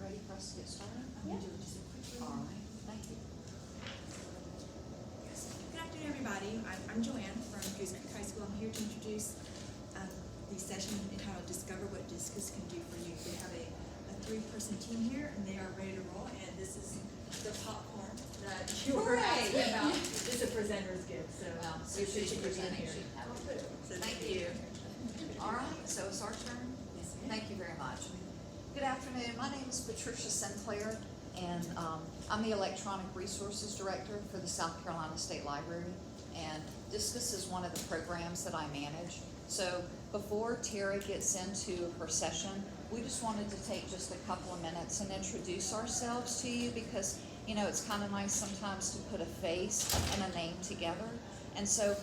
ready for us to get started? I'm going to do just a quick reading. All right, thank you. Yes. Good afternoon, everybody. I'm Joanne from Goose Creek High School. I'm here to introduce the session entitled Discover What DISCUS Can Do for You. We have a three-person team here, and they are ready to roll, and this is the popcorn that you were asking about. It's a presenter's gift, so we appreciate you being here. So Thank you. All right, so it's our turn? Yes, ma'am. Thank you very much. Good afternoon. My name is Patricia Sinclair, and I'm the Electronic Resources Director for the South Carolina State Library. And DISCUS is one of the programs that I manage. So before Tara gets into her session, we just wanted to take just a couple of minutes and introduce ourselves to you because, you know, it's kind of nice sometimes to put a face and a name together. And so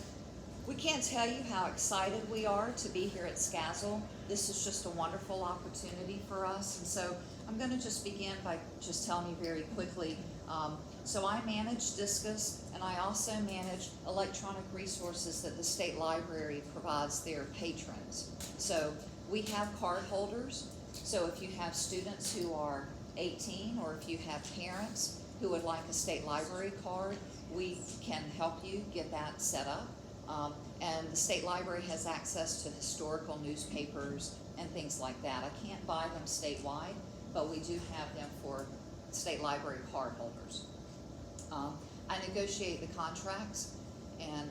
we can't tell you how excited we are to be here at SCASL. This is just a wonderful opportunity for us. And so I'm going to just begin by just telling you very quickly. So I manage DISCUS, and I also manage electronic resources that the State Library provides their patrons. So we have card holders. So if you have students who are 18 or if you have parents who would like a State Library card, we can help you get that set up. And the State Library has access to historical newspapers and things like that. I can't buy them statewide, but we do have them for State Library card holders. I negotiate the contracts, and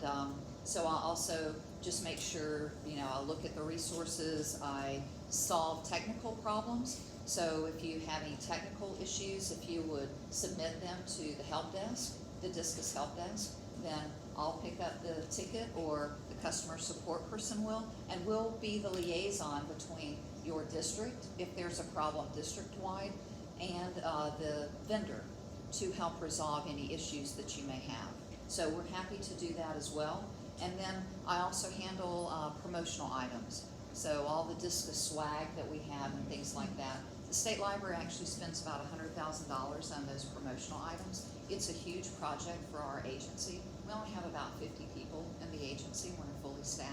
so I also just make sure, you know, I look at the resources, I solve technical problems. So if you have any technical issues, if you would submit them to the help desk, the DISCUS help desk, then I'll pick up the ticket, or the customer support person will, and we'll be the liaison between your district, if there's a problem district-wide, and the vendor to help resolve any issues that you may have. So we're happy to do that as well. And then I also handle promotional items. So all the DISCUS swag that we have and things like that. The State Library actually spends about $100,000 on those promotional items. It's a huge project for our agency. We only have about 50 people in the agency when we're fully staffed.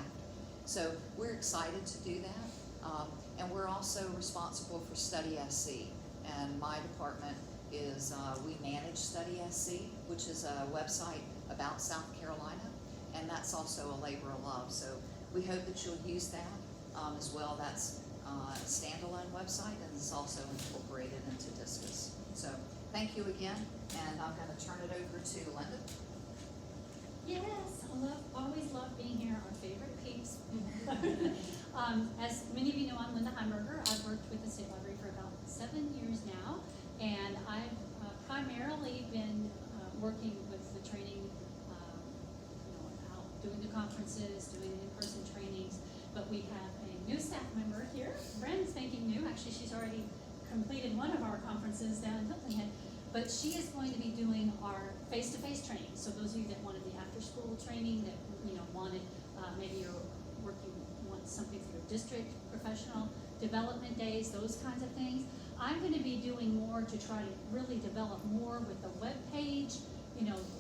So we're excited to do that. And we're also responsible for Study SC. And my department is, we manage Study SC, which is a website about South Carolina. And that's also a labor of love. So we hope that you'll use that as well. That's a standalone website, and it's also incorporated into DISCUS. So thank you again, and I'm going to turn it over to Linda. Yes, always love being here, our favorite peeps. As many of you know, I'm Linda Heimberger. I've worked with the State Library for about 7 years now, and I've primarily been working with the training, out doing the conferences, doing the in-person trainings, but we have a new staff member here, brand spanking new. Actually, she's already completed one of our conferences down in Hilton Head. But she is going to be doing our face-to-face training. So those of you that wanted the after-school training, that wanted maybe you're want something for your district, professional development days, those kinds of things. I'm going to be doing more to try to really develop more with the web page.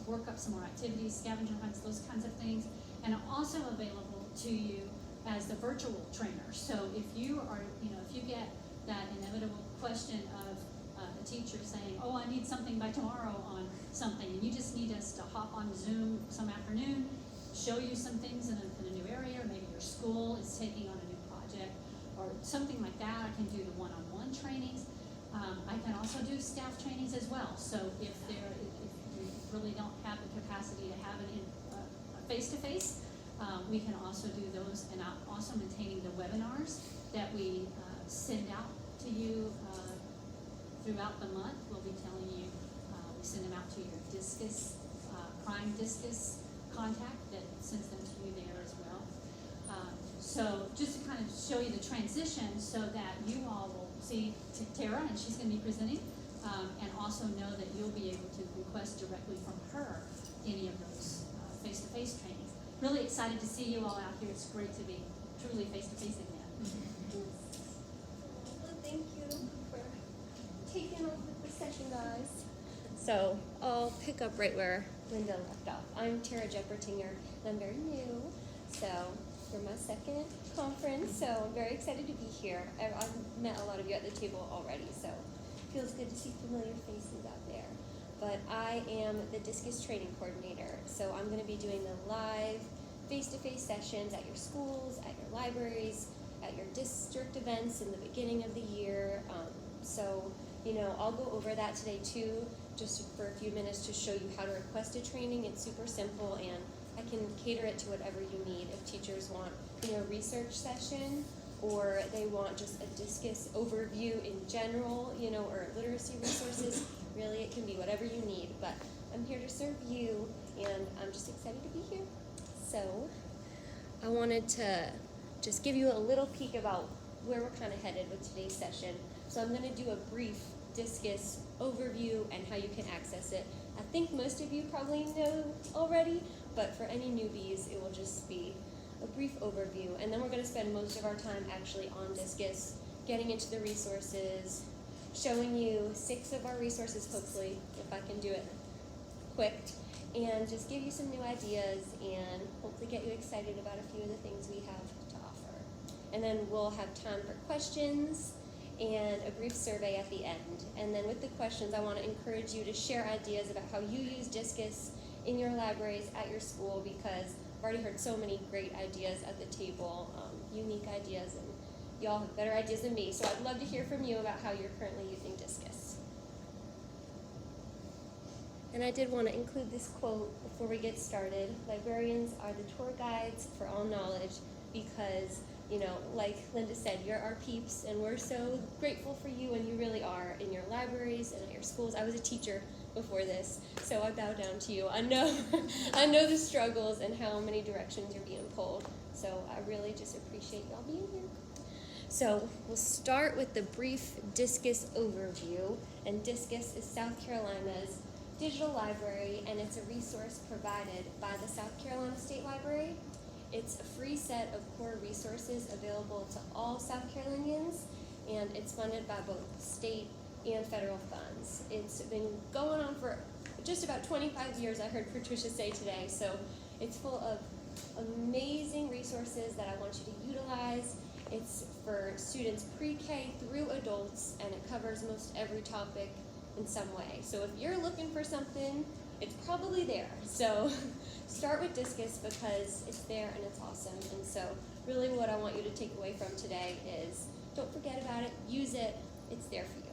Work up some more activities, scavenger hunts, those kinds of things, and I'm also available to you as the virtual trainer. So if you are, if you get that inevitable question of a teacher saying, oh, I need something by tomorrow on something, and you just need us to hop on Zoom some afternoon, show you some things in a new area, or maybe your school is taking on a new project, or something like that, I can do the one-on-one trainings. I can also do staff trainings as well. So if you really don't have the capacity to have it in face-to-face, we can also do those, and I'm also maintaining the webinars that we send out to you throughout the month. We'll be telling you, we send them out to your DISCUS, Prime DISCUS contact that sends them to you there as well. So just to kind of show you the transition so that you all will see Tara, and she's going to be presenting, and also know that you'll be able to request directly from her any of those face-to-face trainings. Really excited to see you all out here. It's great to be truly face-to-face again. Well, thank you for taking over the session, guys. So I'll pick up right where Linda left off. I'm Tara Jeppertinger, and I'm very new. So for my second conference, so I'm very excited to be here. I've met a lot of you at the table already, so feels good to see familiar faces out there. But I am the DISCUS training coordinator, so I'm going to be doing the live face-to-face sessions at your schools, at your libraries, at your district events in the beginning of the year. So, I'll go over that today too, just for a few minutes to show you how to request a training. It's super simple, and I can cater it to whatever you need. If teachers want, a research session, or they want just a DISCUS overview in general, or literacy resources, really it can be whatever you need. But I'm here to serve you, and I'm just excited to be here. So I wanted to just give you a little peek about where we're kind of headed with today's session. So I'm going to do a brief DISCUS overview and how you can access it. I think most of you probably know already, but for any newbies, it will just be a brief overview. And then we're going to spend most of our time actually on DISCUS, getting into the resources, showing you 6 of our resources, hopefully, if I can do it quick, and just give you some new ideas and hopefully get you excited about a few of the things we have to offer. And then we'll have time for questions and a brief survey at the end. And then with the questions, I want to encourage you to share ideas about how you use DISCUS in your libraries at your school, because I've already heard so many great ideas at the table, unique ideas, and y'all have better ideas than me. So I'd love to hear from you about how you're currently using DISCUS. And I did want to include this quote before we get started. Librarians are the tour guides for all knowledge, because, like Linda said, you're our peeps, and we're so grateful for you, and you really are, in your libraries and at your schools. I was a teacher before this, so I bow down to you. I know the struggles and how many directions you're being pulled, so I really just appreciate y'all being here. So we'll start with the brief DISCUS overview, and DISCUS is South Carolina's digital library, and it's a resource provided by the South Carolina State Library. It's a free set of core resources available to all South Carolinians, and it's funded by both state and federal funds. It's been going on for just about 25 years, I heard Patricia say today, so it's full of amazing resources that I want you to utilize. It's for students pre-K through adults, and it covers most every topic in some way. So if you're looking for something, it's probably there. So start with DISCUS because it's there and it's awesome. And so really what I want you to take away from today is don't forget about it, use it, it's there for you.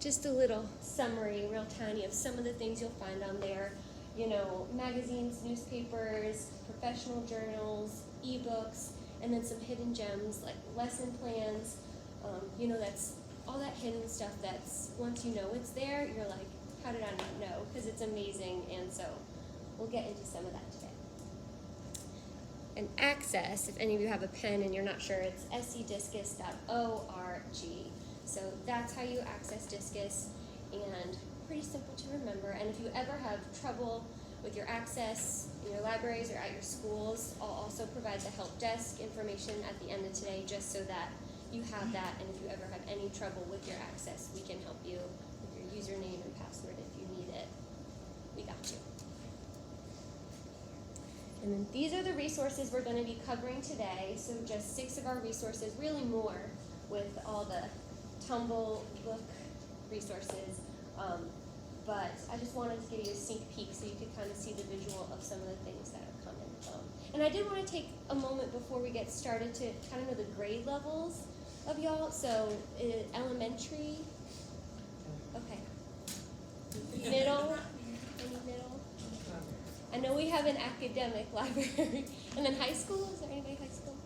Just a little summary, real tiny, of some of the things you'll find on there. Magazines, newspapers, professional journals, ebooks, and then some hidden gems like lesson plans. That's all that hidden stuff that's, once you know it's there, you're like, how did I not know? Because it's amazing, and so we'll get into some of that today. And access, if any of you have a pen and you're not sure, it's scdiscus.org. So that's how you access DISCUS, and pretty simple to remember. And if you ever have trouble with your access in your libraries or at your schools, I'll also provide the help desk information at the end of today, just so that you have that, and if you ever have any trouble with your access, we can help you with your username and password if you need it. We got you. And then these are the resources we're going to be covering today. So just 6 of our resources, really more with all the tumble book resources. But I just wanted to give you a sneak peek so you could kind of see the visual of some of the things that are coming. And I did want to take a moment before we get started to kind of know the grade levels of y'all. So elementary, okay. Middle, any middle? I know we have an academic library. And then high school, is there anybody high school?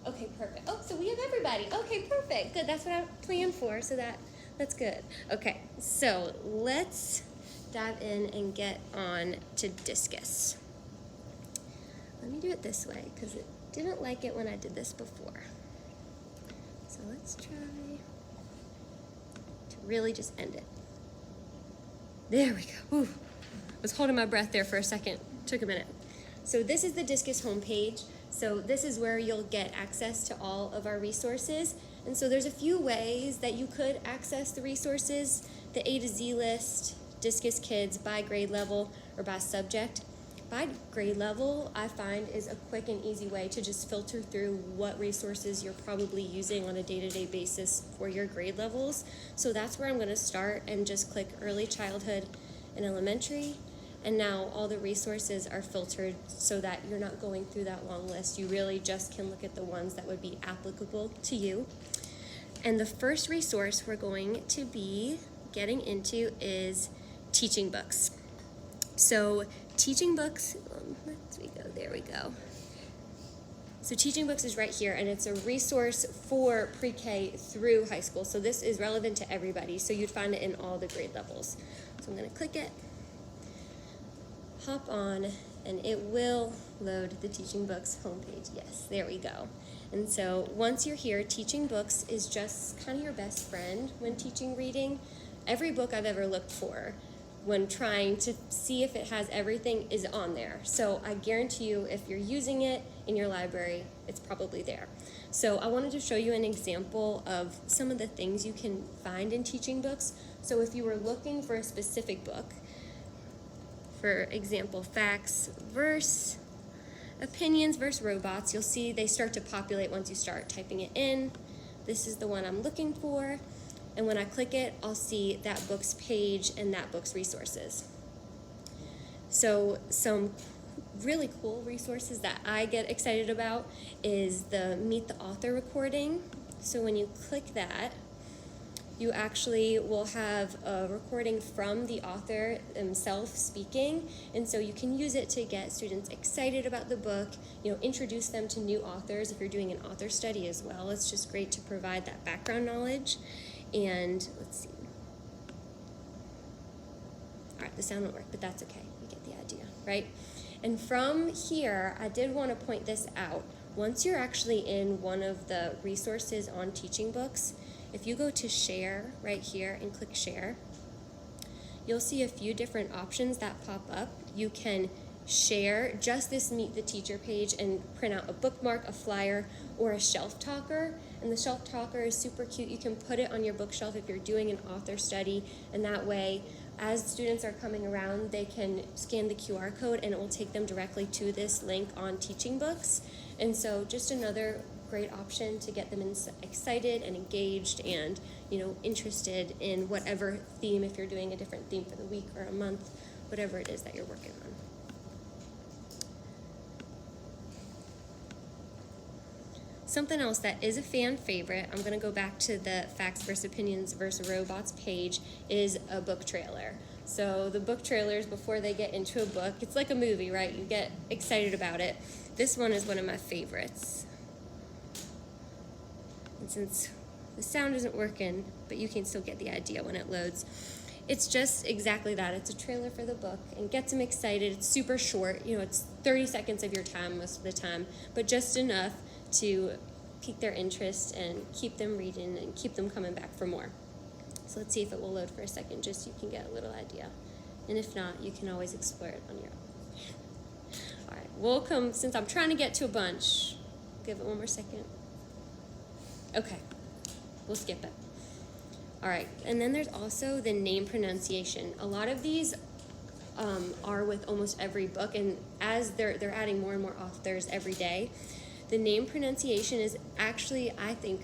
Okay, perfect. Oh, so we have everybody. Okay, perfect. Good, that's what I planned for, so that's good. Okay, so let's dive in and get on to DISCUS. Let me do it this way, because it didn't like it when I did this before. So let's try to really just end it. There we go. Ooh. I was holding my breath there for a second. Took a minute. So this is the DISCUS homepage. So this is where you'll get access to all of our resources. And so there's a few ways that you could access the resources: the A to Z list, DISCUS Kids by grade level or by subject. by grade level, I find is a quick and easy way to just filter through what resources you're probably using on a day-to-day basis for your grade levels. So that's where I'm going to start and just click early childhood and elementary. And now all the resources are filtered so that you're not going through that long list. You really just can look at the ones that would be applicable to you. And the first resource we're going to be getting into is teaching books. So teaching books, there we go. So teaching books is right here, and it's a resource for pre-K through high school. So this is relevant to everybody. So you'd find it in all the grade levels. So I'm going to click it, hop on, and it will load the teaching books homepage. Yes, there we go. And so once you're here, teaching books is just kind of your best friend when teaching reading. Every book I've ever looked for when trying to see if it has everything is on there. So I guarantee you, if you're using it in your library, it's probably there. So I wanted to show you an example of some of the things you can find in teaching books. So if you were looking for a specific book, for example, facts versus opinions versus robots, you'll see they start to populate once you start typing it in. This is the one I'm looking for. And when I click it, I'll see that book's page and that book's resources. So some really cool resources that I get excited about is the Meet the Author recording. So when you click that, you actually will have a recording from the author themselves speaking, and so you can use it to get students excited about the book, introduce them to new authors if you're doing an author study as well. It's just great to provide that background knowledge. And let's see. All right, the sound won't work, but that's okay. You get the idea, right? And from here, I did want to point this out. Once you're actually in one of the resources on teaching books, if you go to share right here and click share, you'll see a few different options that pop up. You can share just this Meet the Teacher page and print out a bookmark, a flyer, or a shelf talker. And the shelf talker is super cute. You can put it on your bookshelf if you're doing an author study, and that way, as students are coming around, they can scan the QR code and it will take them directly to this link on teaching books. And so just another great option to get them excited and engaged and interested in whatever theme, if you're doing a different theme for the week or a month, whatever it is that you're working on. Something else that is a fan favorite, I'm going to go back to the Facts versus Opinions versus Robots page, is a book trailer. So the book trailers, before they get into a book, it's like a movie, right? You get excited about it. This one is one of my favorites. And since the sound isn't working, but you can still get the idea when it loads, it's just exactly that. It's a trailer for the book and gets them excited. It's super short. It's 30 seconds of your time most of the time, but just enough to pique their interest and keep them reading and keep them coming back for more. So let's see if it will load for a second, just so you can get a little idea. And if not, you can always explore it on your own. All right, we'll come, since I'm trying to get to a bunch, give it one more second. Okay, we'll skip it. All right, and then there's also the name pronunciation. A lot of these are with almost every book, and as they're adding more and more authors every day, the name pronunciation is actually, I think,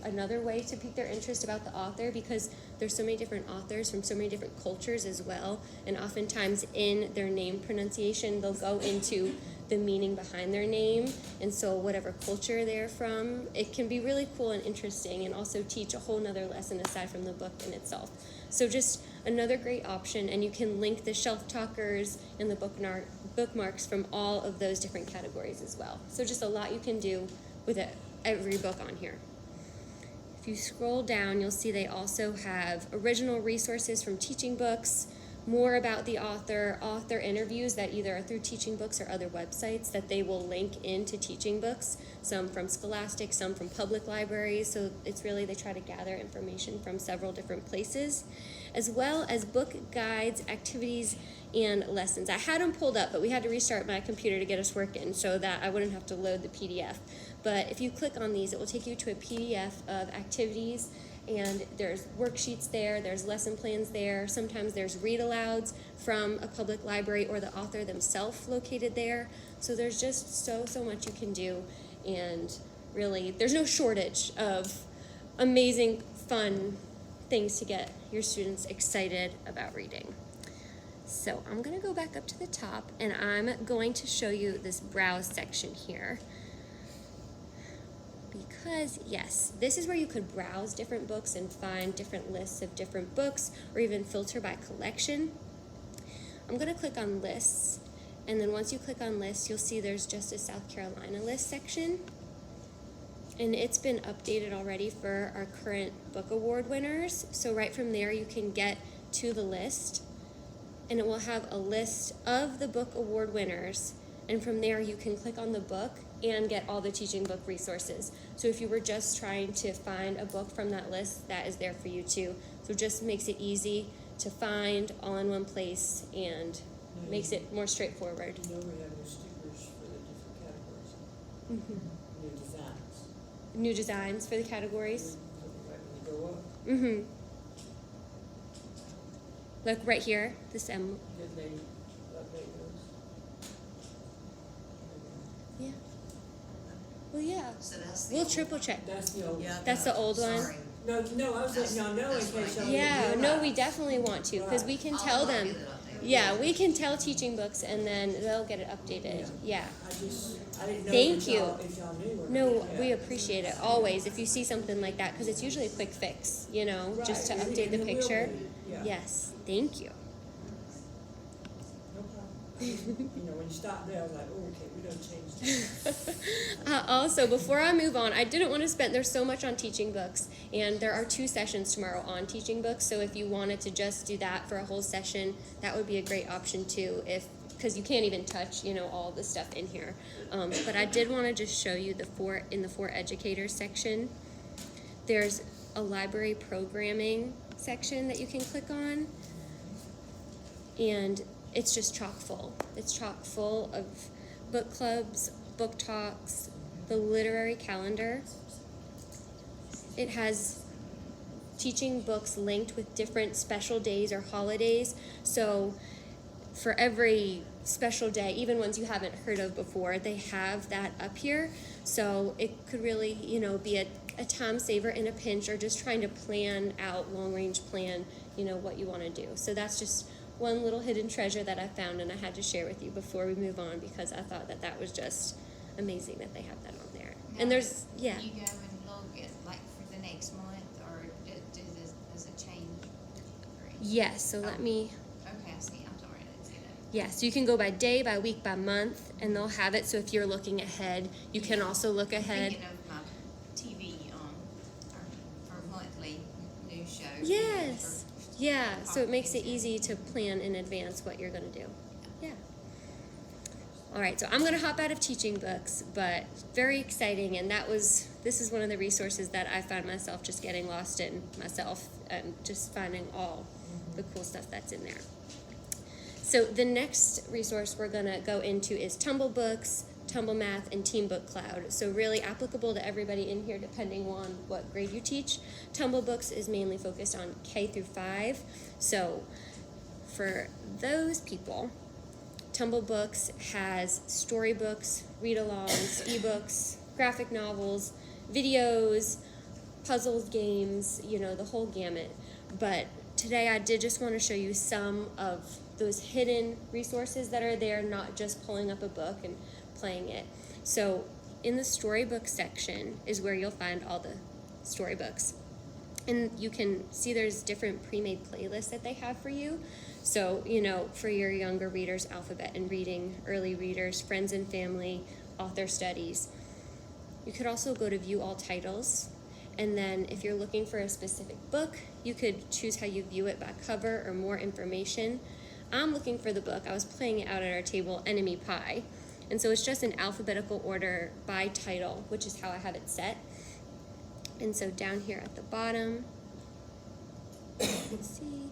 another way to pique their interest about the author, because there's so many different authors from so many different cultures as well, and oftentimes in their name pronunciation, they'll go into the meaning behind their name, and so whatever culture they're from, it can be really cool and interesting, and also teach a whole nother lesson aside from the book in itself. So just another great option, and you can link the shelf talkers and the bookmarks from all of those different categories as well. So just a lot you can do with every book on here. If you scroll down, you'll see they also have original resources from teaching books, more about the author interviews that either are through teaching books or other websites that they will link into teaching books. some from Scholastic, some from public libraries. So it's really, they try to gather information from several different places, as well as book guides, activities, and lessons. I had them pulled up, but we had to restart my computer to get us working so that I wouldn't have to load the PDF. But if you click on these, it will take you to a PDF of activities, and there's worksheets there, there's lesson plans there, sometimes there's read-alouds from a public library or the author themselves located there. So there's just so much you can do, and really there's no shortage of amazing, fun things to get your students excited about reading. So I'm going to go back up to the top, and I'm going to show you this browse section here. Because, yes, this is where you could browse different books and find different lists of different books, or even filter by collection. I'm going to click on lists, and then once you click on lists, you'll see there's just a South Carolina list section. And it's been updated already for our current book award winners. So right from there, you can get to the list, and it will have a list of the book award winners. And from there, you can click on the book and get all the teaching book resources. So if you were just trying to find a book from that list, that is there for you too. So it just makes it easy to find all in one place and makes it more straightforward. You know we have new stickers for the different categories, Mm-hmm. new designs. New designs for the categories. Right when you go up, Mm-hmm. Like right here, this M. did they update those? Yeah. Well, yeah. So that's the We'll old triple one. check. That's the old. Yeah. That's the old one. Sorry. No, I was letting y'all know in That's case right. y'all. Yeah, didn't no, realize. we definitely want to, because we can I'll tell get them. it updated. Yeah, we can tell teaching books, and then they'll get it updated. Yeah. I didn't know Thank if you. y'all knew or No, not. we appreciate it always if you see something like that, because it's usually a quick fix, you know, just to Right, and update the it will picture. be, yeah. Yes, thank you. No problem. You know, when you stop there, I was like, oh, okay, we done changed that. Also, before I move on, I didn't want to spend, there's so much on teaching books, and there are 2 sessions tomorrow on teaching books, so if you wanted to just do that for a whole session, that would be a great option too, because you can't even touch, you know, all the stuff in here. But I did want to just show you in the for educators section, there's a library programming section that you can click on, and it's just chock full. It's chock full of book clubs, book talks, the literary calendar. It has teaching books linked with different special days or holidays. So for every special day, even ones you haven't heard of before, they have that up here. So it could really, you know, be a time saver in a pinch, or just trying to plan out, long range plan, you know, what you want to do. So that's just one little hidden treasure that I found, and I had to share with you before we move on, because I thought that was just amazing that they have that on there. Now, And there's, yeah. You go and look at, like, for the next month, or does it change? Yes, so let me, Okay, I see, I'm sorry, I didn't see that. yes, you can go by day, by week, by month, and they'll have it. So if you're looking ahead, you can also look ahead. Thinking of my TV, for monthly news shows. Yes. Yeah, so it makes it easy to plan in advance what you're going to do. Yeah. All right, so I'm going to hop out of teaching books, but very exciting, and this is one of the resources that I found myself just getting lost in myself, and just finding all the cool stuff that's in there. So the next resource we're going to go into is Tumble Books, Tumble Math, and Team Book Cloud. So really applicable to everybody in here depending on what grade you teach. Tumble Books is mainly focused on K through 5. So for those people, Tumble Books has storybooks, read-alongs, ebooks, graphic novels, videos, puzzles, games, you know, the whole gamut. But today I did just want to show you some of those hidden resources that are there, not just pulling up a book and playing it. So in the storybook section is where you'll find all the storybooks. And you can see there's different pre-made playlists that they have for you. So, you know, for your younger readers, alphabet and reading, early readers, friends and family, author studies. You could also go to view all titles. And then if you're looking for a specific book, you could choose how you view it by cover or more information. I'm looking for the book. I was playing it out at our table, Enemy Pie. And so it's just in alphabetical order by title, which is how I have it set. And so down here at the bottom, let's see,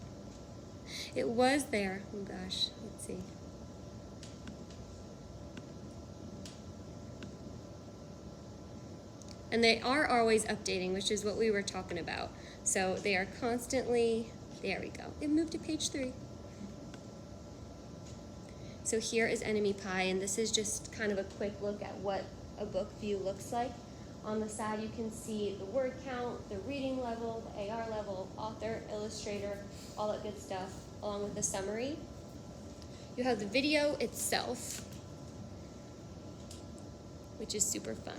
it was there, oh gosh, let's see. And they are always updating, which is what we were talking about. So they are constantly, there we go. It moved to page 3. So here is Enemy Pie, and this is just kind of a quick look at what a book view looks like. On the side, you can see the word count, the reading level, the AR level, author, illustrator, all that good stuff, along with the summary. You have the video itself, which is super fun.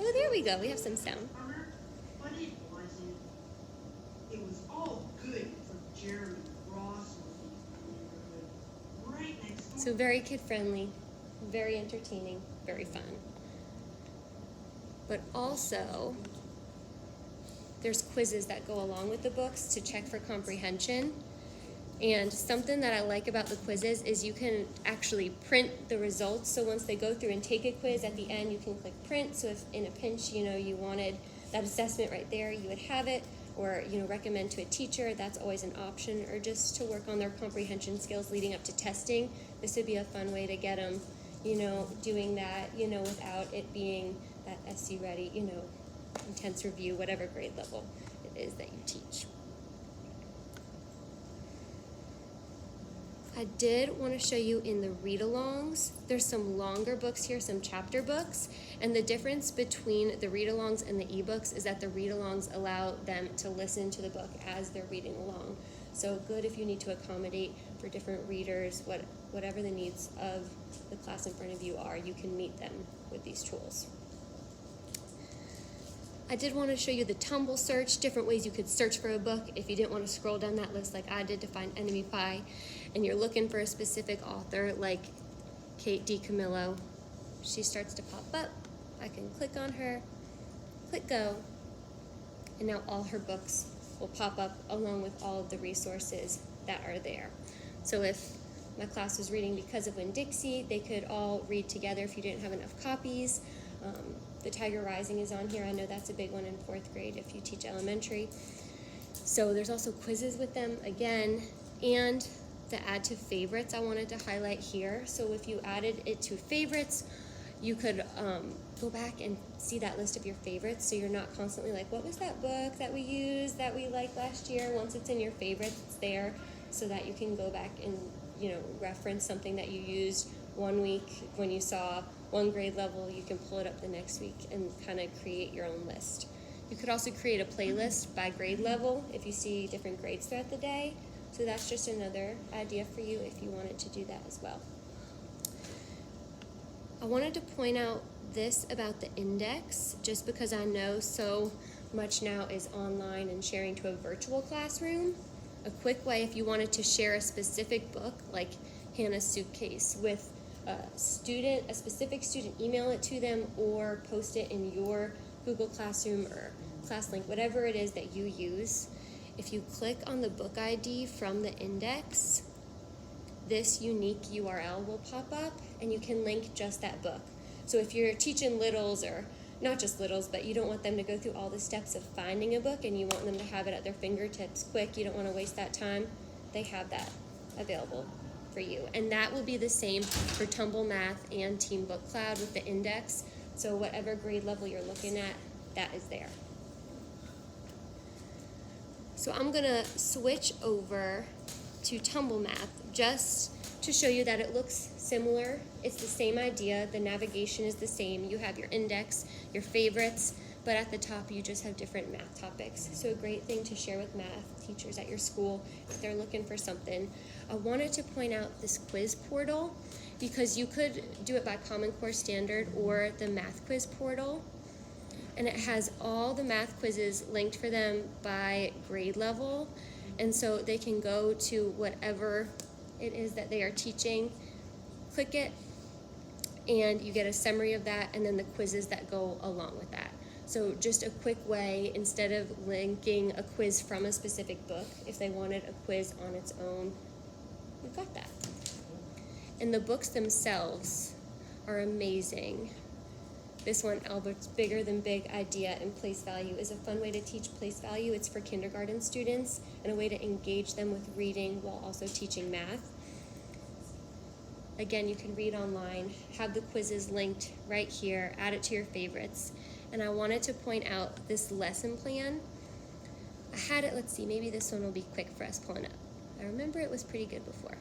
Oh, there we go. We have some sound. But it wasn't. It was all good for Jeremy Ross in the neighborhood, right next door. So very kid-friendly, very entertaining, very fun. But also, there's quizzes that go along with the books to check for comprehension. And something that I like about the quizzes is you can actually print the results. So once they go through and take a quiz, at the end you can click print. So if in a pinch, you wanted that assessment right there, you would have it. Or, recommend to a teacher, that's always an option. Or just to work on their comprehension skills leading up to testing. This would be a fun way to get them, doing that, without it being that SC ready, intense review, whatever grade level it is that you teach. I did want to show you in the read-alongs, there's some longer books here, some chapter books, and the difference between the read-alongs and the ebooks is that the read-alongs allow them to listen to the book as they're reading along. So good if you need to accommodate for different readers, whatever the needs of the class in front of you are, you can meet them with these tools. I did want to show you the tumble search, different ways you could search for a book if you didn't want to scroll down that list like I did to find Enemy Pie, and you're looking for a specific author like Kate DiCamillo. She starts to pop up. I can click on her, click go, and now all her books will pop up along with all of the resources that are there. So if my class was reading Because of Winn-Dixie, they could all read together if you didn't have enough copies. The Tiger Rising is on here. I know that's a big one in 4th grade if you teach elementary. So there's also quizzes with them again, and the add to favorites I wanted to highlight here. So if you added it to favorites, you could go back and see that list of your favorites, so you're not constantly like, what was that book that we used that we liked last year? Once it's in your favorites, it's there, so that you can go back and reference something that you used one week when you saw one grade level. You can pull it up the next week and kind of create your own list. You could also create a playlist by grade level if you see different grades throughout the day. So that's just another idea for you if you wanted to do that as well. I wanted to point out this about the index, just because I know so much now is online and sharing to a virtual classroom. A quick way, if you wanted to share a specific book, like Hannah's Suitcase, with a specific student, email it to them or post it in your Google Classroom or ClassLink, whatever it is that you use. If you click on the book ID from the index, this unique URL will pop up and you can link just that book. So if you're teaching littles, or not just littles, but you don't want them to go through all the steps of finding a book and you want them to have it at their fingertips quick, you don't want to waste that time, they have that available for you. And that will be the same for Tumble Math and Team Book Cloud with the index. So whatever grade level you're looking at, that is there. So I'm gonna switch over to Tumble Math just to show you that it looks similar. It's the same idea, the navigation is the same. You have your index, your favorites, but at the top you just have different math topics. So a great thing to share with math teachers at your school if they're looking for something. I wanted to point out this quiz portal because you could do it by Common Core Standard or the Math Quiz portal. And it has all the math quizzes linked for them by grade level. And so they can go to whatever it is that they are teaching, click it, and you get a summary of that and then the quizzes that go along with that. So just a quick way, instead of linking a quiz from a specific book, if they wanted a quiz on its own, we've got that. And the books themselves are amazing. This one, Albert's Bigger Than Big Idea and Place Value, is a fun way to teach place value. It's for kindergarten students and a way to engage them with reading while also teaching math. Again, you can read online, have the quizzes linked right here, add it to your favorites. And I wanted to point out this lesson plan. I had it, let's see, maybe this one will be quick for us pulling up. I remember it was pretty good before.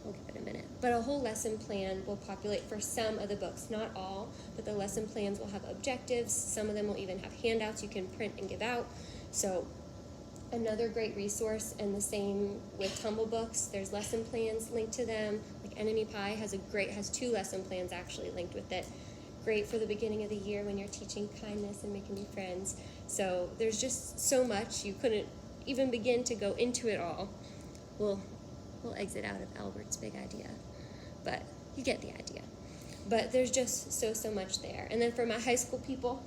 We'll give it a minute. But a whole lesson plan will populate for some of the books, not all, but the lesson plans will have objectives. Some of them will even have handouts you can print and give out. So another great resource, and the same with Tumble books. There's lesson plans linked to them. Like Enemy Pie has 2 lesson plans actually linked with it. Great for the beginning of the year when you're teaching kindness and making new friends. So there's just so much. You couldn't even begin to go into it all. We'll exit out of Albert's Big Idea, but you get the idea. But there's just so much there. And then for my high school people,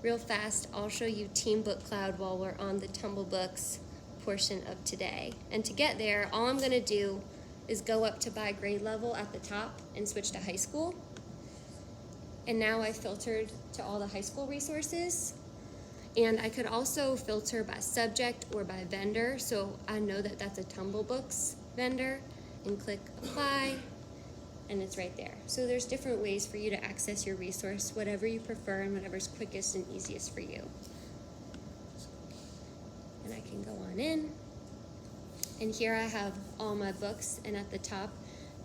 real fast, I'll show you Team Book Cloud while we're on the Tumble Books portion of today. And to get there, all I'm gonna do is go up to by grade level at the top and switch to high school. And now I filtered to all the high school resources. And I could also filter by subject or by vendor, so I know that that's a Tumble Books vendor, and click apply, and it's right there. So there's different ways for you to access your resource, whatever you prefer and whatever's quickest and easiest for you. And I can go on in, and here I have all my books, and at the top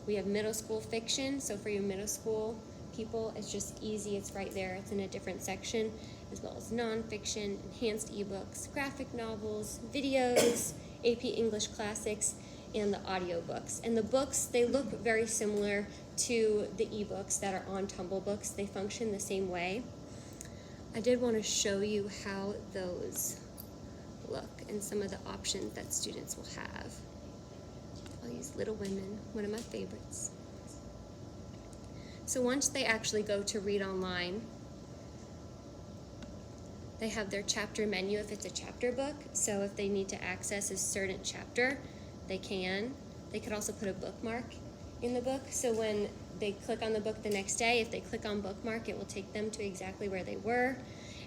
we have middle school fiction. So for your middle school people, it's just easy, it's right there, it's in a different section, as well as nonfiction, enhanced ebooks, graphic novels, videos, AP English classics, and the audiobooks. And the books, they look very similar to the ebooks that are on Tumble Books. They function the same way. I did want to show you how those look and some of the options that students will have. I'll use Little Women, one of my favorites. So once they actually go to read online, they have their chapter menu if it's a chapter book. So if they need to access a certain chapter, they can. They could also put a bookmark in the book. So when they click on the book the next day, if they click on bookmark, it will take them to exactly where they were.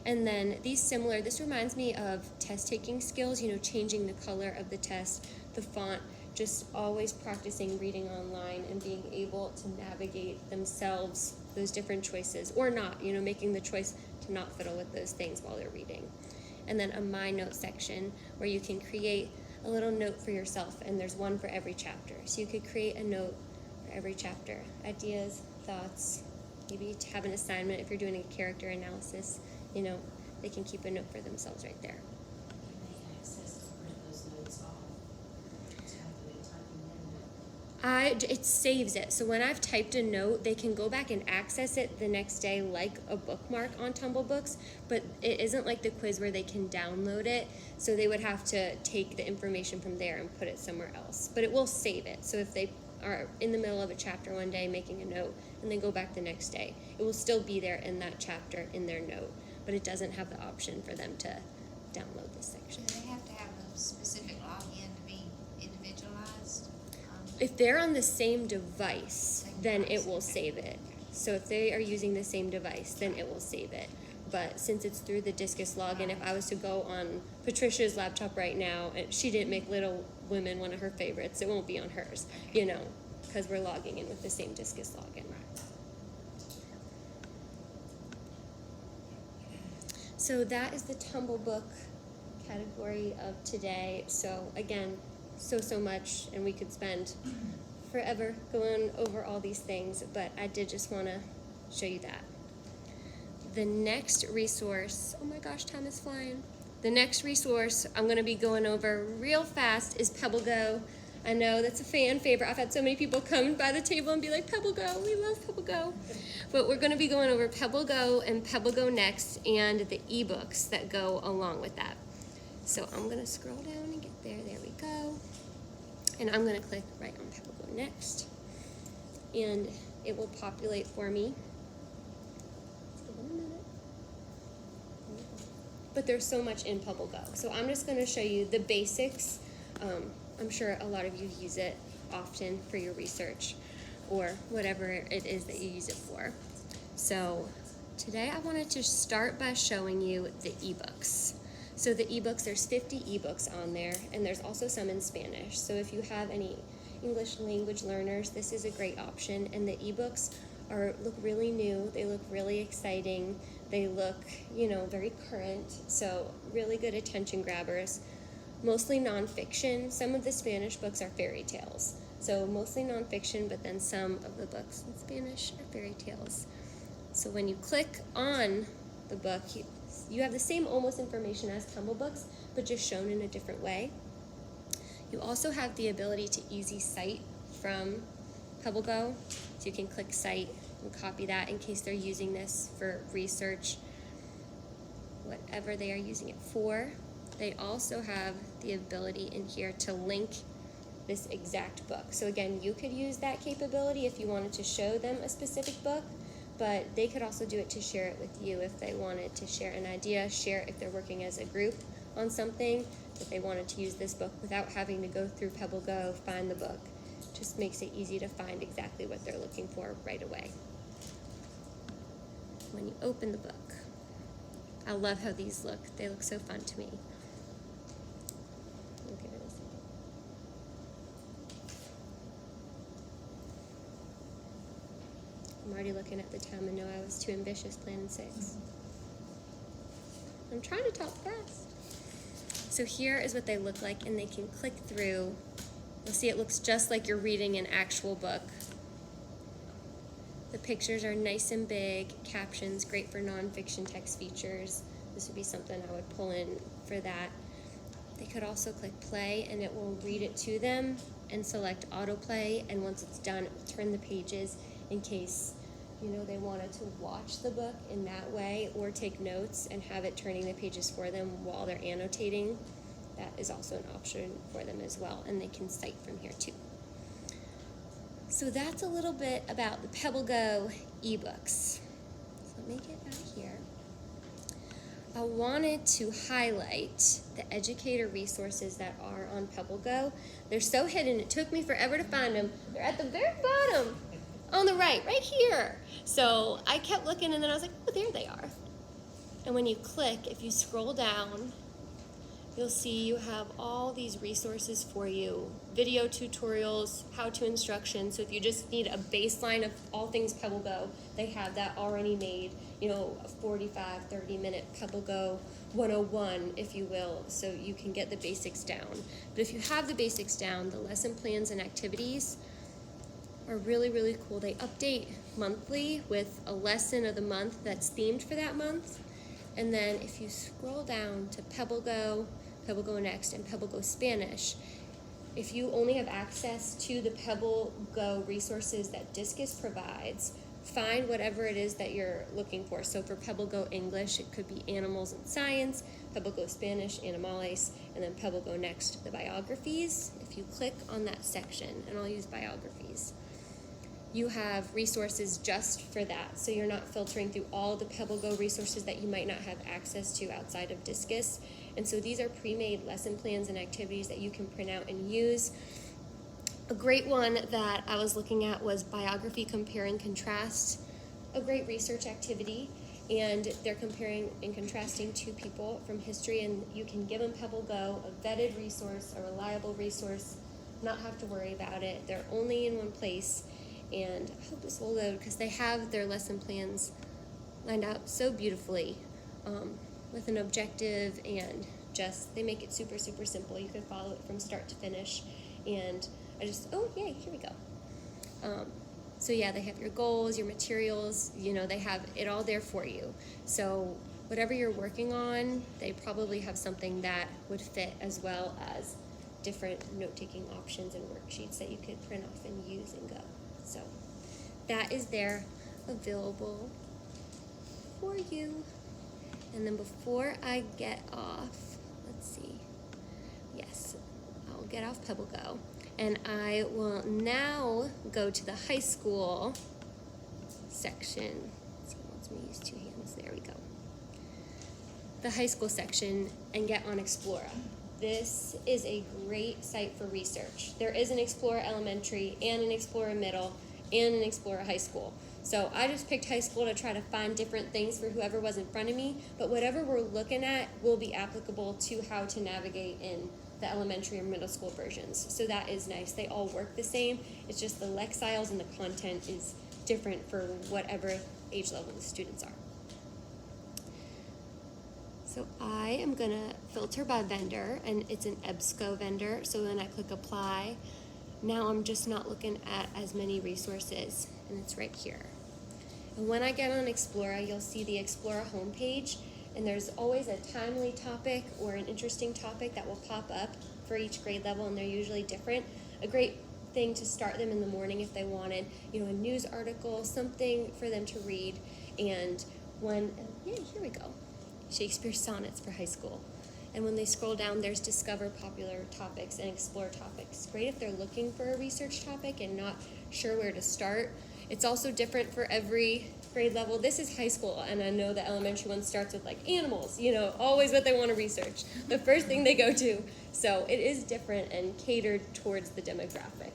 And then this reminds me of test taking skills, changing the color of the test, the font, just always practicing reading online and being able to navigate themselves those different choices, or not, making the choice to not fiddle with those things while they're reading. And then a My Note section where you can create a little note for yourself, and there's one for every chapter. So you could create a note for every chapter. Ideas, thoughts, maybe to have an assignment if you're doing a character analysis, they can keep a note for themselves right there. Can they access to print those notes off? After they type them in? It saves it. So when I've typed a note, they can go back and access it the next day like a bookmark on Tumble Books, but it isn't like the quiz where they can download it. So they would have to take the information from there and put it somewhere else. But it will save it. So if they are in the middle of a chapter one day making a note and then go back the next day, it will still be there in that chapter in their note, but it doesn't have the option for them to download this section. Do they have to have a specific login to be individualized? If they're on the same device, then it will save it. So if they are using the same device, then it will save it. But since it's through the DISCUS login, if I was to go on Patricia's laptop right now, and she didn't make Little Women one of her favorites, it won't be on hers, because we're logging in with the same DISCUS login. So that is the Tumble Book category of today. So again, so much, and we could spend forever going over all these things, but I did just want to show you that. The next resource, oh my gosh, time is flying. The next resource I'm going to be going over real fast is PebbleGo. I know that's a fan favorite. I've had so many people come by the table and be like, PebbleGo, we love PebbleGo. But we're going to be going over PebbleGo and PebbleGo Next and the ebooks that go along with that. So I'm going to scroll down and get there. There we go. And I'm going to click right on PebbleGo Next. And it will populate for me. Let's give it a minute. But there's so much in PebbleGo. So I'm just going to show you the basics. I'm sure a lot of you use it often for your research. or whatever it is that you use it for. So today I wanted to start by showing you the ebooks. So the ebooks, there's 50 ebooks on there, and there's also some in Spanish. So if you have any English language learners, this is a great option. And the ebooks look really new. They look really exciting. They look, very current. So really good attention grabbers. Mostly nonfiction. Some of the Spanish books are fairy tales. So mostly nonfiction, but then some of the books in Spanish are fairy tales. So when you click on the book, you have the same almost information as Tumble books, but just shown in a different way. You also have the ability to easy cite from PebbleGo. So you can click cite and copy that in case they're using this for research, whatever they are using it for. They also have the ability in here to link this exact book. So again, you could use that capability if you wanted to show them a specific book, but they could also do it to share it with you if they wanted to share an idea, share if they're working as a group on something, that they wanted to use this book without having to go through PebbleGo, find the book. Just makes it easy to find exactly what they're looking for right away. When you open the book, I love how these look. They look so fun to me. Look at this. I'm already looking at the time and know I was too ambitious planning 6. I'm trying to talk fast. So here is what they look like, and they can click through. You'll see it looks just like you're reading an actual book. The pictures are nice and big, captions, great for nonfiction text features. This would be something I would pull in for that. They could also click play, and it will read it to them and select autoplay, and once it's done, it will turn the pages in case they wanted to watch the book in that way or take notes and have it turning the pages for them while they're annotating. That is also an option for them as well, and they can cite from here too. So that's a little bit about the PebbleGo ebooks. So let me get back here. I wanted to highlight the educator resources that are on PebbleGo. They're so hidden, it took me forever to find them. They're at the very bottom. On the right here. So I kept looking, and then I was like, oh, there they are. And when you click, if you scroll down, you'll see you have all these resources for you. Video tutorials, how-to instructions. So if you just need a baseline of all things PebbleGo, they have that already made, a 45, 30-minute PebbleGo 101, if you will, so you can get the basics down. But if you have the basics down, the lesson plans and activities are really, really cool. They update monthly with a lesson of the month that's themed for that month. And then if you scroll down to PebbleGo, PebbleGo Next, and PebbleGo Spanish, if you only have access to the PebbleGo resources that DISCUS provides, find whatever it is that you're looking for. So for PebbleGo English, it could be animals and science, PebbleGo Spanish, animales, and then PebbleGo Next, the biographies. If you click on that section, and I'll use biographies, you have resources just for that. So you're not filtering through all the PebbleGo resources that you might not have access to outside of DISCUS. And so these are pre-made lesson plans and activities that you can print out and use. A great one that I was looking at was biography compare and contrast, a great research activity. And they're comparing and contrasting two people from history, and you can give them PebbleGo, a vetted resource, a reliable resource, not have to worry about it. They're only in one place. And I hope this will load because they have their lesson plans lined out so beautifully with an objective, and just they make it super, super simple. You can follow it from start to finish. And yay, here we go. So yeah, they have your goals, your materials, they have it all there for you. So whatever you're working on, they probably have something that would fit, as well as different note-taking options and worksheets that you could print off and use and go. So that is there available for you. And then before I get off, let's see. Yes, I'll get off PebbleGo. And I will now go to the high school section. Let's see, it wants me to use 2 hands. There we go. The high school section, and get on Explora. This is a great site for research. There is an Explorer Elementary and an Explorer Middle, and in Explorer High School. So I just picked high school to try to find different things for whoever was in front of me, but whatever we're looking at will be applicable to how to navigate in the elementary or middle school versions. So that is nice. They all work the same. It's just the lexile and the content is different for whatever age level the students are. So I am gonna filter by vendor, and it's an EBSCO vendor. So then I click apply. Now I'm just not looking at as many resources, and it's right here. And when I get on Explorer, you'll see the Explorer homepage, and there's always a timely topic or an interesting topic that will pop up for each grade level, and they're usually different. A great thing to start them in the morning if they wanted, a news article, something for them to read. And here we go. Shakespeare sonnets for high school. And when they scroll down, there's discover popular topics and explore topics. Great if they're looking for a research topic and not sure where to start. It's also different for every grade level. This is high school, and I know the elementary one starts with like animals, always what they want to research. The first thing they go to. So it is different and catered towards the demographic.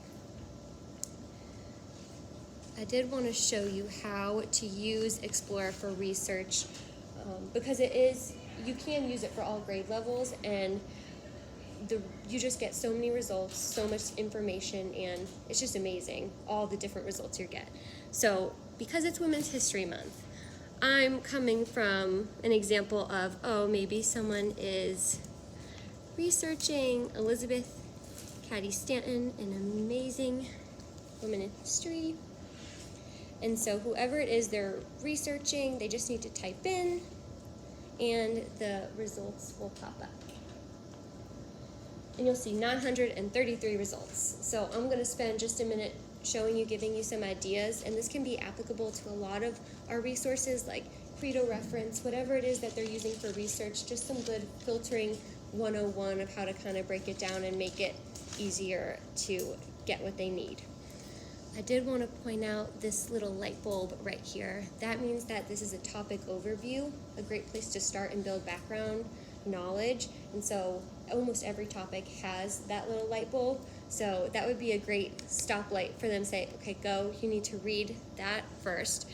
I did want to show you how to use Explorer for research because you can use it for all grade levels, and you just get so many results, so much information, and it's just amazing, all the different results you get. So because it's Women's History Month, I'm coming from an example of, maybe someone is researching Elizabeth Cady Stanton, an amazing woman in history. And so whoever it is they're researching, they just need to type in, and the results will pop up. And you'll see 933 results. So I'm going to spend just a minute giving you some ideas, and this can be applicable to a lot of our resources like Credo Reference, whatever it is that they're using for research, just some good filtering 101 of how to kind of break it down and make it easier to get what they need. I did want to point out this little light bulb right here. That means that this is a topic overview, a great place to start and build background knowledge. And so almost every topic has that little light bulb. So that would be a great stoplight for them to say, okay, go, you need to read that first.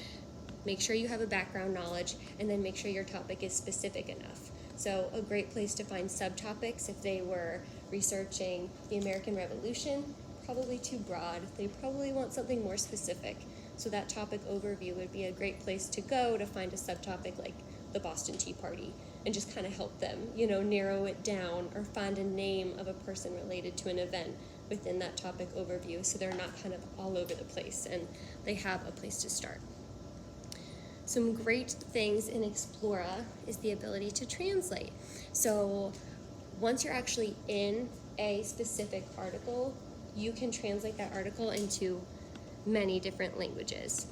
Make sure you have a background knowledge, and then make sure your topic is specific enough. So a great place to find subtopics if they were researching the American Revolution, probably too broad. They probably want something more specific. So that topic overview would be a great place to go to find a subtopic like the Boston Tea Party, and just kind of help them, narrow it down or find a name of a person related to an event within that topic overview, so they're not kind of all over the place and they have a place to start. Some great things in Explorer is the ability to translate. So once you're actually in a specific article, you can translate that article into many different languages.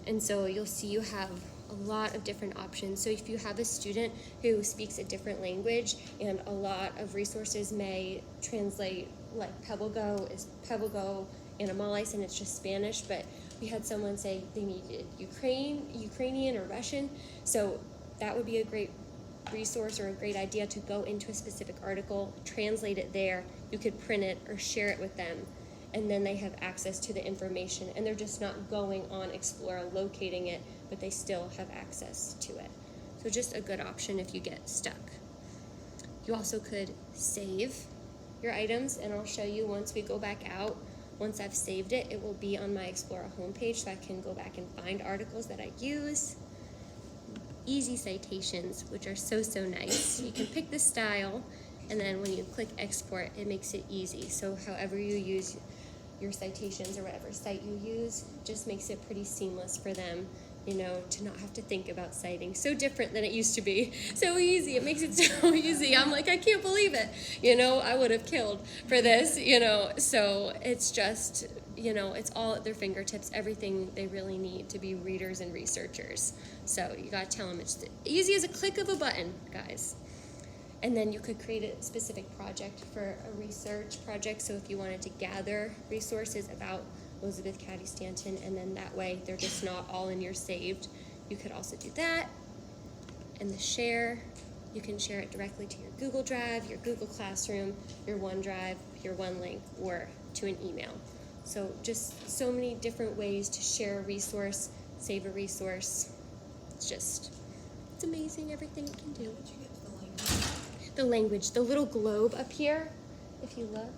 And so you'll see you have a lot of different options. So if you have a student who speaks a different language, and a lot of resources may translate, like PebbleGo is PebbleGo Animalis, and it's just Spanish, but we had someone say they needed Ukrainian or Russian. So that would be a great resource or a great idea to go into a specific article, translate it there. You could print it or share it with them, and then they have access to the information, and they're just not going on Explorer locating it, but they still have access to it. So just a good option if you get stuck. You also could save your items, and I'll show you once we go back out. Once I've saved it, it will be on my Explorer homepage, so I can go back and find articles that I use. Easy citations, which are so nice. You can pick the style, and then when you click export, it makes it easy. So however you use your citations or whatever site you use, just makes it pretty seamless for them, to not have to think about citing. So different than it used to be. So easy, it makes it so easy. I'm like, I can't believe it. I would have killed for this, So it's just, it's all at their fingertips, everything they really need to be readers and researchers. So you gotta tell them it's easy as a click of a button, guys. And then you could create a specific project for a research project. So if you wanted to gather resources about Elizabeth Cady Stanton, and then that way they're just not all in your saved, you could also do that. And the share, you can share it directly to your Google Drive, your Google Classroom, your OneDrive, your OneLink, or to an email. So just so many different ways to share a resource, save a resource. It's amazing everything it can do. Did you get to the language? The language, the little globe up here, if you look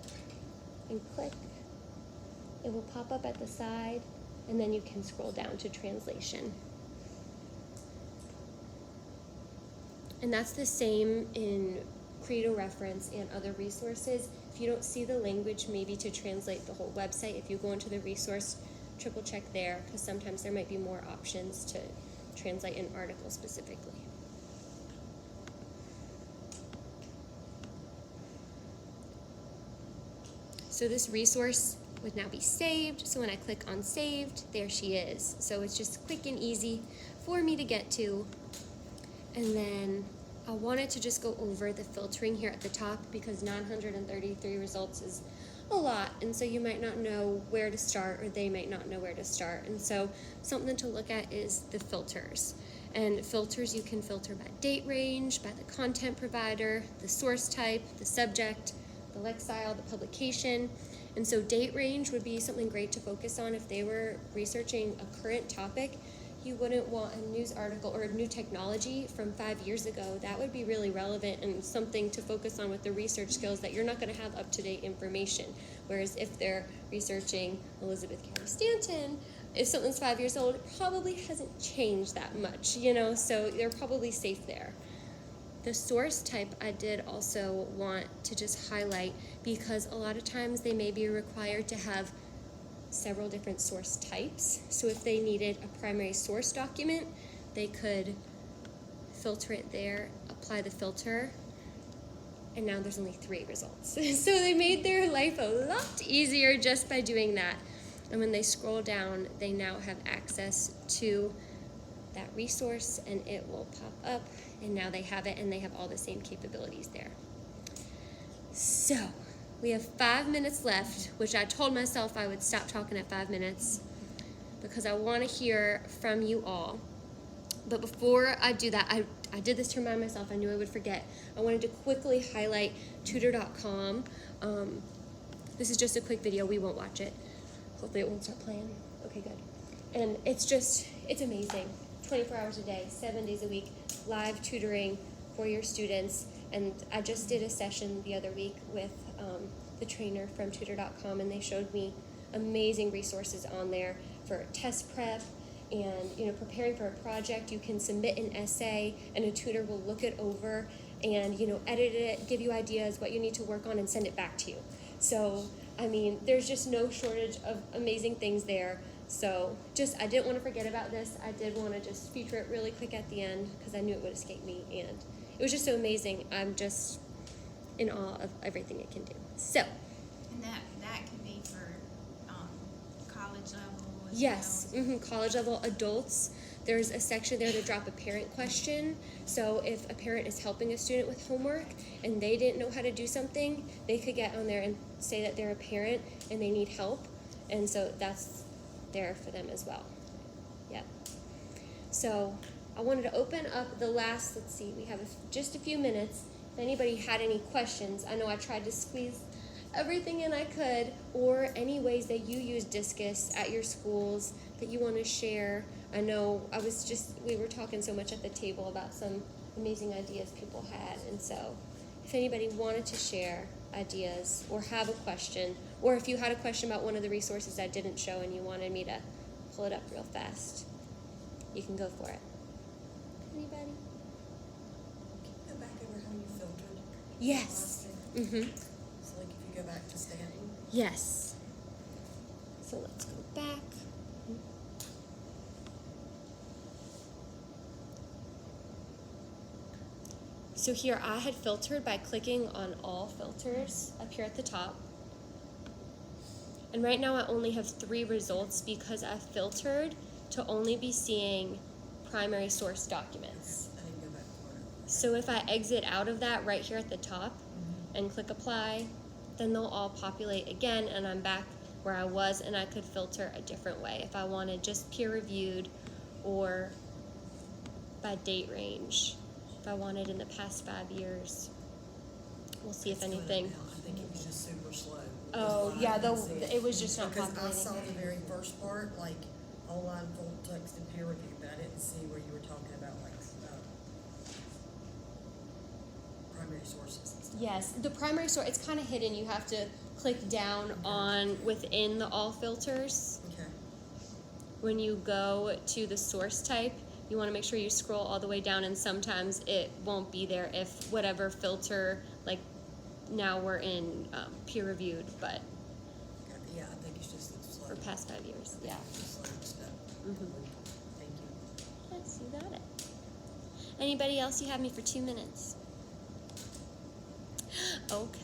and click, it will pop up at the side, and then you can scroll down to translation. And that's the same in Credo Reference and other resources. If you don't see the language, maybe to translate the whole website, if you go into the resource, triple check there, because sometimes there might be more options to translate an article specifically. So this resource would now be saved. So when I click on saved, there she is. So it's just quick and easy for me to get to. And then I wanted to just go over the filtering here at the top because 933 results is a lot. And so you might not know where to start, or they might not know where to start. And so something to look at is the filters. And filters, you can filter by date range, by the content provider, the source type, the subject, the lexile, the publication. And so date range would be something great to focus on if they were researching a current topic. You wouldn't want a news article or a new technology from 5 years ago. That would be really relevant and something to focus on with the research skills that you're not going to have up-to-date information. Whereas if they're researching Elizabeth Cady Stanton, if something's 5 years old, it probably hasn't changed that much, so they're probably safe there. The source type I did also want to just highlight because a lot of times they may be required to have several different source types. So if they needed a primary source document, they could filter it there, apply the filter, and now there's only 3 results. So they made their life a lot easier just by doing that. And when they scroll down, they now have access to that resource and it will pop up, and now they have it and they have all the same capabilities there. So we have 5 minutes left, which I told myself I would stop talking at 5 minutes because I want to hear from you all. But before I do that, I did this to remind myself. I knew I would forget. I wanted to quickly highlight tutor.com. This is just a quick video. We won't watch it. Hopefully it won't start playing. Okay, good. And it's amazing. 24 hours a day, 7 days a week, live tutoring for your students. And I just did a session the other week with the trainer from tutor.com, and they showed me amazing resources on there for test prep and preparing for a project. You can submit an essay and a tutor will look it over and edit it, give you ideas what you need to work on, and send it back to you. So there's just no shortage of amazing things there. So I didn't want to forget about this. I did want to just feature it really quick at the end because I knew it would escape me, and it was just so amazing. I'm just in awe of everything it can do. So And that could be for college level as yes, well. College level adults. There's a section there to drop a parent question. So if a parent is helping a student with homework and they didn't know how to do something, they could get on there and say that they're a parent and they need help. And so that's there for them as well. Yep. So I wanted to open up the last, we have just a few minutes. If anybody had any questions, I know I tried to squeeze everything in I could, or any ways that you use DISCUS at your schools that you want to share. I know we were talking so much at the table about some amazing ideas people had, and so if anybody wanted to share ideas or have a question, or if you had a question about one of the resources I didn't show and you wanted me to pull it up real fast, you can go for it. Anybody? Can you go back over how you filtered? Yes. So like if you go back to standing. Yes. So let's go back. So here I had filtered by clicking on all filters up here at the top. And right now I only have 3 results because I filtered to only be seeing primary source documents. I didn't go back to where. So if I exit out of that right here at the top and click apply, then they'll all populate again and I'm back where I was, and I could filter a different way if I wanted just peer reviewed or by date range, if I wanted in the past 5 years, we'll see if It's going anything. now. I think it was just super slow. Oh, That's why yeah, I didn't see it was just not Because I populating. saw the very first part, like online full text and peer review, but I didn't see where you were talking about like, primary sources and stuff. Yes, the primary source, it's kind of hidden. You have to click down on within the all filters. Okay. When you go to the source type, you want to make sure you scroll all the way down, and sometimes it won't be there if whatever filter, like now we're in peer reviewed, but Okay. Yeah, I think it's just slow. for past 5 years. Yeah. Slow stuff. Mhm. Thank you. Yes, you got it. Anybody else? You have me for 2 minutes. Okay.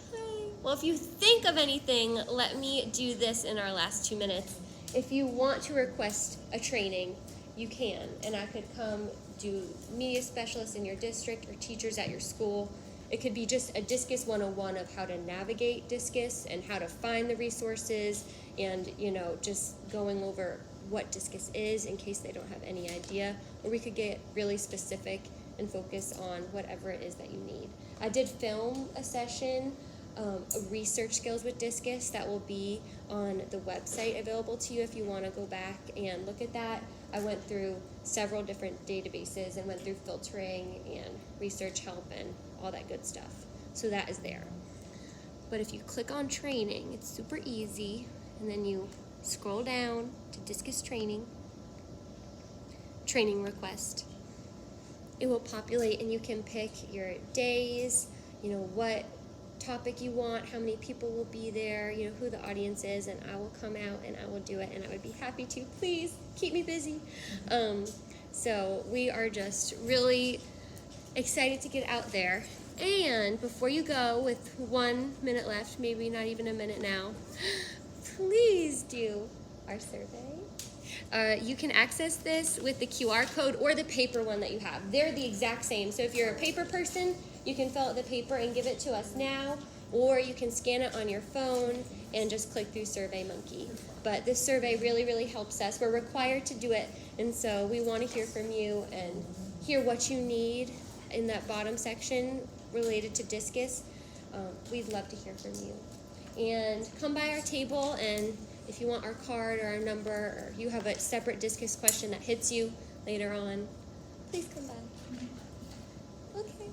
Well, if you think of anything, let me do this in our last 2 minutes. If you want to request a training, you can, and I could come do media specialists in your district or teachers at your school. It could be just a DISCUS 101 of how to navigate DISCUS and how to find the resources, and just going over what DISCUS is in case they don't have any idea. Or we could get really specific and focus on whatever it is that you need. I did film a session, research skills with DISCUS, that will be on the website available to you if you want to go back and look at that. I went through several different databases and went through filtering and research help and all that good stuff. So that is there. But if you click on training, it's super easy, and then you scroll down to DISCUS training request. It will populate, and you can pick your days, what topic you want, how many people will be there, who the audience is, and I will come out and I will do it, and I would be happy to. Please keep me busy. So we are just really excited to get out there. And before you go, with 1 minute left, maybe not even a minute now, please do our survey. You can access this with the QR code or the paper one that you have. They're the exact same. So if you're a paper person, you can fill out the paper and give it to us now, or you can scan it on your phone and just click through SurveyMonkey. But this survey really, really helps us. We're required to do it, and so we want to hear from you and hear what you need in that bottom section related to DISCUS. We'd love to hear from you. And come by our table, and if you want our card or our number, or you have a separate DISCUS question that hits you later on, please come by. Okay.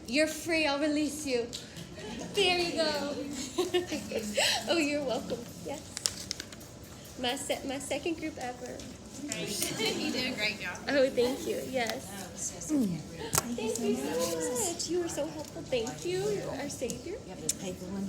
You're free. I'll release you. There you go. Oh, you're welcome. Yes. My second group ever. Great. You did a great job. Oh, thank you. Yes. Oh, sis, I can't read. Thank you so much. You were so helpful. Thank you. You're our savior. You have the paper one?